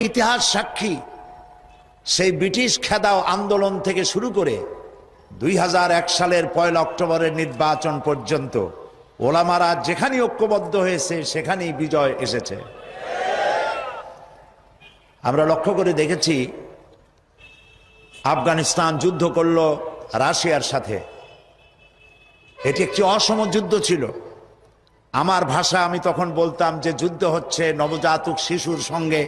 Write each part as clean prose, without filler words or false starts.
ইতিহাস সাক্ষী সেই ব্রিটিশ খেদাও আন্দোলন থেকে শুরু করে 2001 সালের 1 অক্টোবরের নির্বাচন পর্যন্ত ওলামারা যেখানেই ঐক্যবদ্ধ হয়েছে সেখানেই বিজয় এসেছে। আমরা লক্ষ্য করে দেখেছি আফগানিস্তান যুদ্ধ করল রাশিয়ার সাথে। এটি একটি অসম যুদ্ধ ছিল। আমার ভাষা আমি তখন বলতাম যে যুদ্ধ হচ্ছে নবজাতক শিশুর সঙ্গে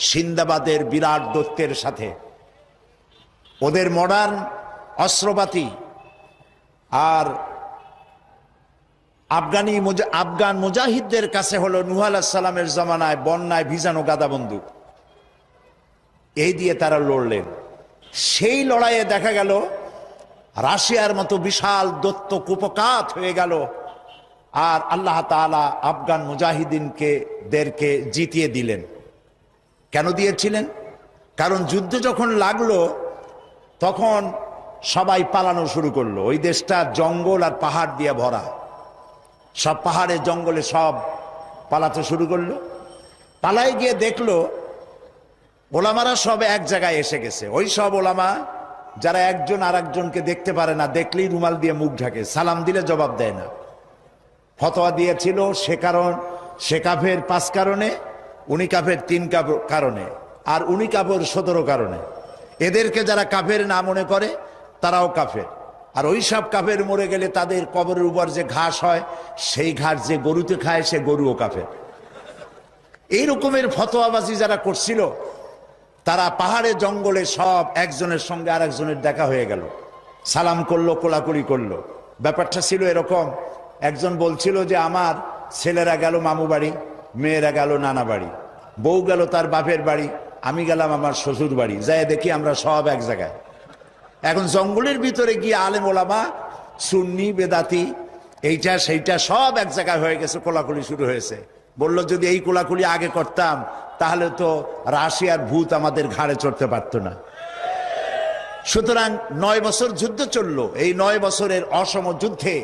সিন্দাবাদের বিরাট দৈত্যের সাথে। ওদের মডার্ন অস্ত্রপাতি আর আফগান মুজাহিদদের কাছে হলো নূহ আলাইহিস সালামের জমানায় বন্যায় ভিজানো গাদা বন্দুক। এই দিয়ে তারা লড়লেন। সেই লড়াইয়ে দেখা গেল রাশিয়ার মতো বিশাল দৈত্য কুপকাত হয়ে গেল, আর আল্লাহ তাআলা আফগান মুজাহিদিনদেরকে জিতিয়ে দিলেন। কেন দিয়েছিলেন? কারণ যুদ্ধ যখন লাগলো তখন সবাই পালানো শুরু করলো। ওই দেশটা জঙ্গল আর পাহাড় দিয়ে ভরা, সব পাহাড়ে জঙ্গলে সব পালাতে শুরু করলো। পালায় গিয়ে দেখলো ওলামারা সব এক জায়গায় এসে গেছে। ওই সব ওলামা যারা একজন আর একজনকে দেখতে পারে না, দেখলেই রুমাল দিয়ে মুখ ঢাকে, সালাম দিলে জবাব দেয় না। ফতোয়া দিয়েছিল সে কাফের 5 কারণে, উনি কাফের 3 কারণে, আর উনি কাফের 17 কারণে। এদেরকে যারা কাফের না মনে করে তারাও কাফের। আর ওই সব কাফের মরে গেলে তাদের কবরের উপর যে ঘাস হয় সেই ঘাস যে গরুতে খায় সে গরুও কাফের। এই রকমের ফতোয়াবাজি যারা করছিল তারা পাহাড়ে জঙ্গলে সব একজনের সঙ্গে আর একজনের দেখা হয়ে গেল, সালাম করলো, কোলাকুলি করলো। ব্যাপারটা ছিল এরকম, একজন বলছিল যে আমার ছেলেরা গেল মামু বাড়ি, মেয়েরা গেল নানা বাড়ি, বউ গেল তার বাপের বাড়ি, আমি গেলাম আমার শ্বশুর বাড়ি, যাই দেখি আমরা সব এক জায়গায়। এখন জঙ্গলের ভিতরে গিয়ে আলেম ওলামা, সুন্নি বেদাতি, এইটা সেইটা সব এক জায়গায় হয়ে গেছে, কোলাকুলি শুরু হয়েছে। বলল যদি এই কোলাকুলি আগে করতাম তাহলে তো রাশিয়ার ভূত আমাদের ঘাড়ে চড়তে পারতো না। সুতরাং 9 বছর যুদ্ধ চললো। এই 9 বছরের অসম যুদ্ধে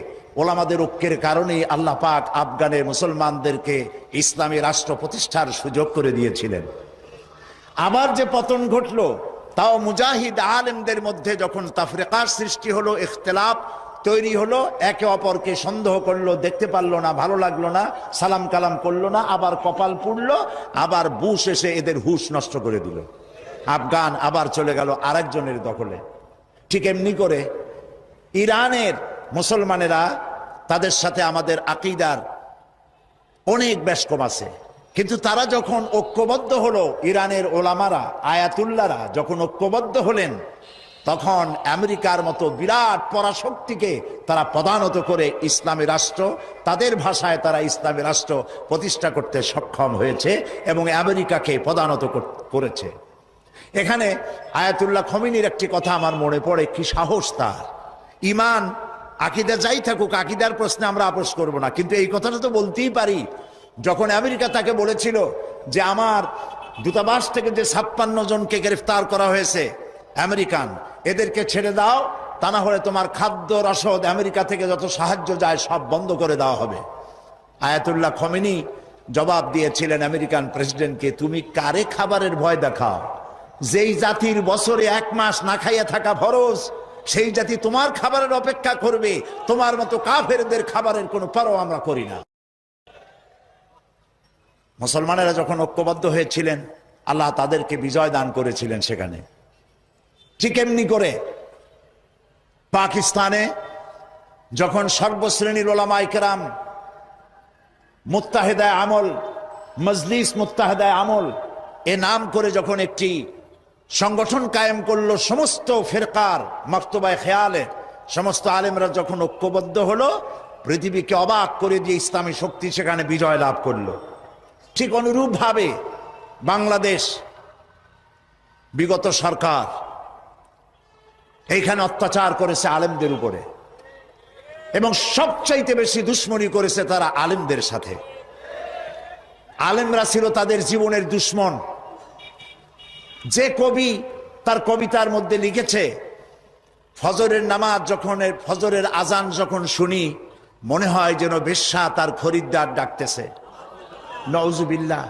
ওলামাদের ঐক্যের কারণেই আল্লাহ পাক আফগানের মুসলমানদেরকে ইসলামী রাষ্ট্র প্রতিষ্ঠার সুযোগ করে দিয়েছিলেন। আবার যে পতন ঘটলো তাও মুজাহিদ আলেমদের মধ্যে যখন তাফরিকার সৃষ্টি হলো, ইখতিলাফ তৈরি হলো, একে অপরকে সন্দেহ করলো, দেখতে পারলো না, ভালো লাগলো না, সালাম কালাম করলো না, আবার কপাল পুড়লো, আবার বুশ এসে এদের হুশ নষ্ট করে দিল। আফগান আবার চলে গেল আরেকজনের দখলে। ঠিক এমনি করে ইরানের মুসলমানেরা, তাদের সাথে আমাদের আকীদার অনেক বেশ কম আছে, কিন্তু তারা যখন ঐক্যবদ্ধ হলো, ইরানের ওলামারা আয়াতুল্লাহরা যখন ঐক্যবদ্ধ হলেন, তখন আমেরিকার মতো বিরাট পরাশক্তিকে তারা পদানত করে ইসলামী রাষ্ট্র, তাদের ভাষায় তারা ইসলামী রাষ্ট্র প্রতিষ্ঠা করতে সক্ষম হয়েছে এবং আমেরিকাকে পদানত করেছে। এখানে আয়াতুল্লাহ খমিনীর একটি কথা আমার মনে পড়ে, কি সাহস তার! ইমান আকীদা যাই থাকুক, আকীদার প্রশ্নে আমরা আপোষ করব না, কিন্তু এই কথাটা তো বলতেই পারি। যখন আমেরিকা তাকে বলেছিল যে আমার দূতাবাস থেকে যে 56 জনকে গ্রেফতার করা হয়েছে আমেরিকান, এদেরকে ছেড়ে দাও, তা না হলে তোমার খাদ্য রসদ আমেরিকা থেকে যত সাহায্য যায় সব বন্ধ করে দেওয়া হবে। আয়াতুল্লাহ খমেনি জবাব দিয়েছিলেন আমেরিকান প্রেসিডেন্টকে, তুমি কারে খাবারের ভয় দেখাও? যেই জাতির বছরে 1 মাস না খাইয়া থাকা ফরজ, সেই জাতি তোমার খাবারের অপেক্ষা করবে? তোমার মতো কাফেরদের খাবারের কোনো পরোয়া আমরা করি না। মুসলমানেরা যখন ঐক্যবদ্ধ হয়েছিলেন আল্লাহ তাদেরকে বিজয় দান করেছিলেন সেখানে। ঠিক এমনি করে পাকিস্তানে যখন সর্বশ্রেণীর ওলামায়ে কেরাম মুত্তাহিদায়ে আমল, মজলিস মুত্তাহিদায়ে আমল এ নাম করে যখন একটি সংগঠন কায়েম করলো, সমস্ত ফিরকার মক্তবায়ে খেয়ালে সমস্ত আলেমরা যখন ঐক্যবদ্ধ হলো, পৃথিবীকে অবাক করে দিয়ে ইসলামী শক্তি সেখানে বিজয় লাভ করলো। ঠিক অনুরূপভাবে বাংলাদেশ বিগত সরকার এইখানে অত্যাচার করেছে আলেমদের উপরে, এবং সবচাইতে বেশি দুশ্মনী করেছে তারা আলেমদের সাথে। আলেমরা ছিল তাদের জীবনের দুশ্মন। যে কবি তার কবিতার মধ্যে লিখেছে, ফজরের নামাজ যখন, ফজরের আজান যখন শুনি মনে হয় যেন বেশ্যা তার খরিদ্দার ডাকতেছে। নাউজুবিল্লাহ।